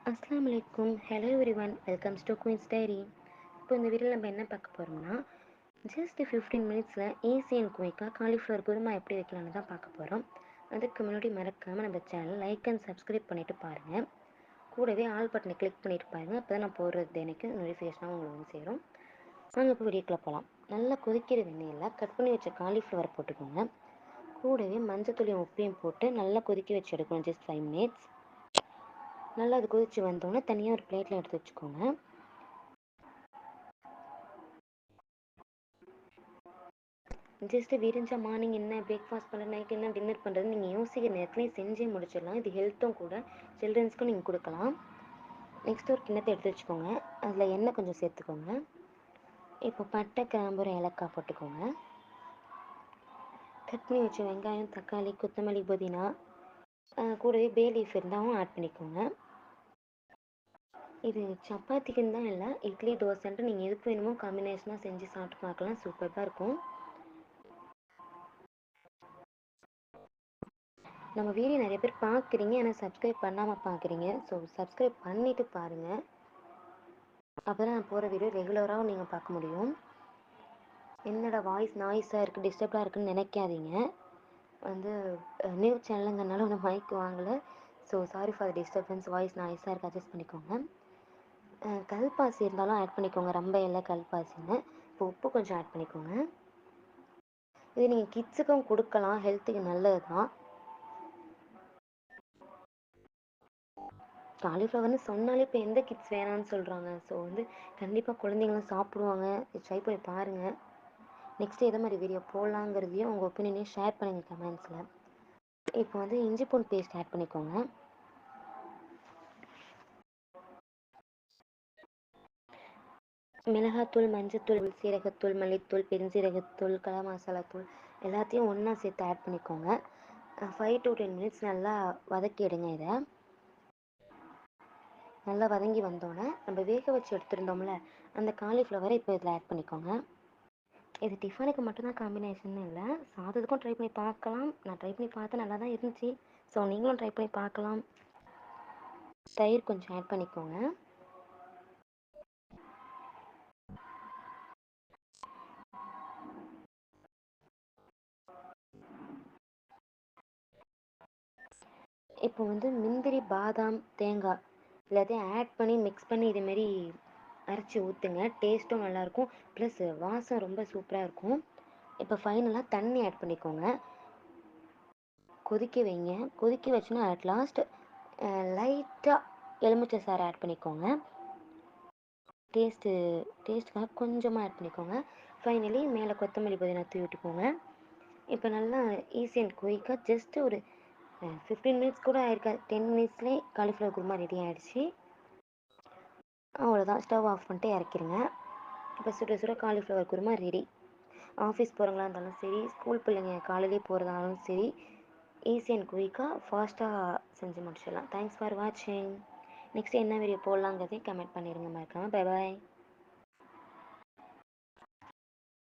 அஸ்ஸலாமு அலைக்கும். Hello everyone, welcomes to queen's diary. இப்போ இந்த வீடியோவில் நம்ம என்ன பார்க்க போகிறோம்னா, ஜஸ்ட் 15 மினிட்ஸில் ஈஸி அண்ட் குயிக்காக காலிஃப்ளவர் குருமா எப்படி வைக்கலாம்னு தான் பார்க்க போகிறோம். அதுக்கு முன்னாடி மறக்காமல் நம்ம சேனல் லைக் அண்ட் சப்ஸ்கிரைப் பண்ணிவிட்டு பாருங்கள். கூடவே ஆல் பட்டனை கிளிக் பண்ணிவிட்டு பாருங்கள். அப்போ தான் நான் போடுறது எனக்கு நோட்டிஃபிகேஷனாக உங்களுக்கு வந்து சேரும். நாங்கள் இப்போ வீடியோக்குள்ளே போகலாம். நல்லா கொதிக்கிற வெந்நீரில் கட் பண்ணி வச்ச காலிஃப்ளவர் போட்டுக்கோங்க. கூடவே மஞ்சத்தூளியும் உப்பையும் போட்டு நல்லா கொதிக்க வச்சு எடுக்கணும். Just 5 minutes. நல்லா அது கொதித்து வந்தோடனே தனியாக ஒரு பிளேட்டில் எடுத்து வச்சுக்கோங்க. ஜஸ்ட்டு விரிஞ்சால் மார்னிங் என்ன பிரேக்ஃபாஸ்ட் பண்ணுறது, நைட் என்ன டின்னர் பண்ணுறது நீங்கள் யோசிக்கிற நேரத்துலேயே செஞ்சே முடிச்சிடலாம். இது ஹெல்த்தும் கூட, சில்ட்ரன்ஸ்க்கும் நீங்கள் கொடுக்கலாம். நெக்ஸ்ட் ஒரு கிண்ணத்தை எடுத்து வச்சுக்கோங்க. அதில் எண்ணெய் கொஞ்சம் சேர்த்துக்கோங்க. இப்போ பட்டை, கிராம்பு, ஏலக்காய் போட்டுக்கோங்க. கட் பண்ணி வச்ச வெங்காயம், தக்காளி, கொத்தமல்லி, புதினா, கூடவே பே லீஃப் இருந்தாலும் ஆட் பண்ணிக்கோங்க. இது சப்பாத்திக்குன்னு தான் இல்லை, இட்லி, தோசைன்ட்டு நீங்கள் எதுக்கு வேணுமோ காம்பினேஷனாக செஞ்சு சாப்பிட்டு பார்க்கலாம். சூப்பராக இருக்கும். நம்ம வீடியோ நிறைய பேர் பார்க்குறீங்க, ஆனால் சப்ஸ்கிரைப் பண்ணாமல் பார்க்குறீங்க. ஸோ சப்ஸ்கிரைப் பண்ணிவிட்டு பாருங்கள். அப்போ தான் நான் போகிற வீடியோ ரெகுலராகவும் நீங்கள் பார்க்க முடியும். என்னோடய வாய்ஸ் நாய்ஸாக இருக்குது, டிஸ்டர்பாக இருக்குதுன்னு நினைக்காதீங்க. வந்து நியூ சேனலுங்கிறனால ஒன்று மைக் வாங்கலை. So sorry for disturbance. Voice நாய்ஸாக இருக்குது, அட்ஜஸ்ட் பண்ணிக்கோங்க. கல்பாசி இருந்தாலும் ஆட் பண்ணிக்கோங்க. ரொம்ப இல்லை கல்பாசின்னு. இப்போ உப்பு கொஞ்சம் ஆட் பண்ணிக்கோங்க. இது நீங்கள் கிட்ஸுக்கும் கொடுக்கலாம், ஹெல்த்துக்கு நல்லது தான். காலிஃப்ளவர்னு சொன்னாலே இப்போ எந்த கிட்ஸ் வேணான்னு சொல்கிறாங்க. ஸோ வந்து கண்டிப்பாக குழந்தைங்களும் சாப்பிடுவாங்க. ட்ரை பண்ணி பாருங்கள். நெக்ஸ்ட்டு எதை மாதிரி வீடியோ போடலாங்கிறதையும் உங்கள் ஒப்பீனியனையும் ஷேர் பண்ணுங்கள் கமெண்ட்ஸில். இப்போ வந்து இஞ்சி பூண்டு பேஸ்ட் ஆட் பண்ணிக்கோங்க. மிளகாத்தூள், மஞ்சத்தூள், சீரகத்தூள், மல்லித்தூள், பெருஞ்சீரகத்தூள், கரம் மசாலாத்தூள் எல்லாத்தையும் ஒன்றா சேர்த்து ஆட் பண்ணிக்கோங்க. 5 to 10 மினிட்ஸ் நல்லா வதக்கி எடுங்க. இதை நல்லா வதங்கி வந்தோடனே நம்ம வேக வச்சு எடுத்துருந்தோம்ல அந்த காலிஃப்ளவரை இப்போ இதில் ஆட் பண்ணிக்கோங்க. இது டிஃபனுக்கு மட்டும்தான் காம்பினேஷன் இல்லை, சாதத்துக்கும் ட்ரை பண்ணி பார்க்கலாம். நான் ட்ரை பண்ணி பார்த்தேன், நல்லா தான் இருந்துச்சு. ஸோ நீங்களும் ட்ரை பண்ணி பார்க்கலாம். தயிர் கொஞ்சம் ஆட் பண்ணிக்கோங்க. இப்போ வந்து முந்திரி, பாதாம், தேங்காய் எல்லாத்தையும் ஆட் பண்ணி மிக்ஸ் பண்ணி இதுமாரி அரைச்சி ஊற்றுங்க. டேஸ்ட்டும் நல்லாயிருக்கும், ப்ளஸ் வாசம் ரொம்ப சூப்பராக இருக்கும். இப்போ ஃபைனலாக தண்ணி ஆட் பண்ணிக்கோங்க. கொதிக்க வைங்க. கொதிக்க வச்சுன்னா அட் லாஸ்ட் லைட்டாக எலுமிச்சை சாறு ஆட் பண்ணிக்கோங்க. டேஸ்ட்டுக்காக கொஞ்சமாக ஆட் பண்ணிக்கோங்க. ஃபைனலி மேலே கொத்தமல்லி, புதினா தூவி விட்டுக்கோங்க. இப்போ நல்லா ஈஸி அண்ட் குயிக்காக ஜஸ்ட்டு ஒரு 15 மினிட்ஸ் கூட ஆயிருக்காது, 10 மினிட்ஸ்லேயே காலிஃப்ளவர் குருமா ரெடி ஆகிடுச்சு. அவ்வளோதான், ஸ்டவ் ஆஃப் பண்ணிட்டு இறக்கிடுங்க. இப்போ சுட சுட காலிஃப்ளவர் குருமா ரெடி. ஆஃபீஸ் போகிறவங்களா இருந்தாலும் சரி, ஸ்கூல் பிள்ளைங்க காலையிலே போகிறதாலும் சரி, ஈஸி அண்ட் குயிக்காக ஃபாஸ்ட்டாக செஞ்சு முடிச்சிடலாம். தேங்க்ஸ் ஃபார் வாட்சிங். நெக்ஸ்ட் என்ன வீடியோ போடலாங்கிறதையும் கமெண்ட் பண்ணிடுங்க மறக்காமல். Bye bye.